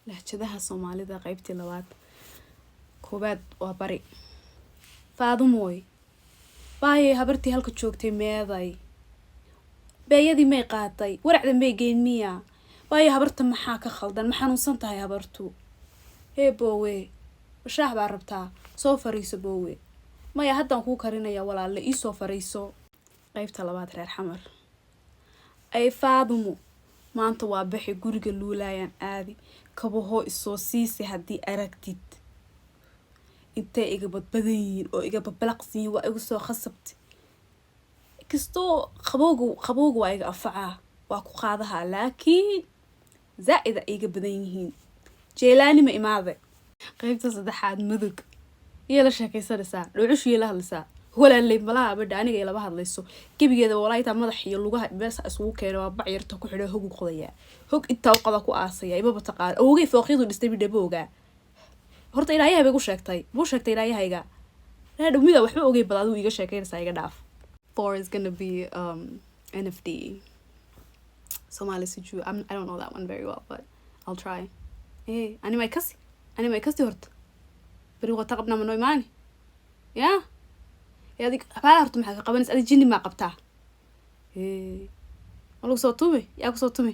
lahjadaha Soomaalida qaybtii labaad koobaad waa bari faadumoy baayay habartii halka joogtay meeday beeyadii may qaatay waracdan bay geyn miya baayay habarta maxaa ka khaldan ma xanuunsan tahay habartu boowe shaax baa rabtaa soo fariiso boowe maya haddaan kuu karinaya walaalle ii soo fariiso qaybta labaad reer xamar ay faadumo maanta waa bixi guriga luulayaan aadi kabaho isoo siisi haddii aragtid intay iga badbadan yihiin oo iga babalaqsiin waa igu soo khasabtay kastoo qabowga waa iga afacaa waa ku qaadaha laakiin zaa'ida iga badan yihiin jeelaani ma imaade qaybta saddexaad mudug iyo la sheekaysanaysaa dhuucush iyo la hadlaysaa walaalay malaha badha aniga ay laba hadlayso gebigeeda walaayta madax iyo lugaha beesa isugu keenay waa bac yarta ku xidhay hog qodayaa hog inta qada ku aasaya ibaba taqaan awogay fooqiyadu dhistay bidhabooga horta ilaahay bay ku sheegtay buu sheegtay ilaahayga dhumida waxba ogay bad adigu iga sheekaynaysaa iga dhaaf 4 is going to be NFD Somali Suju. I don't know that one very well, but I'll try. Ani may kasi horta bari wata qabna ma nooymaani ya adig baa horta maxaa ka qabanaysa adig jinni ma qabtaa walu soo tume yaa ku soo tume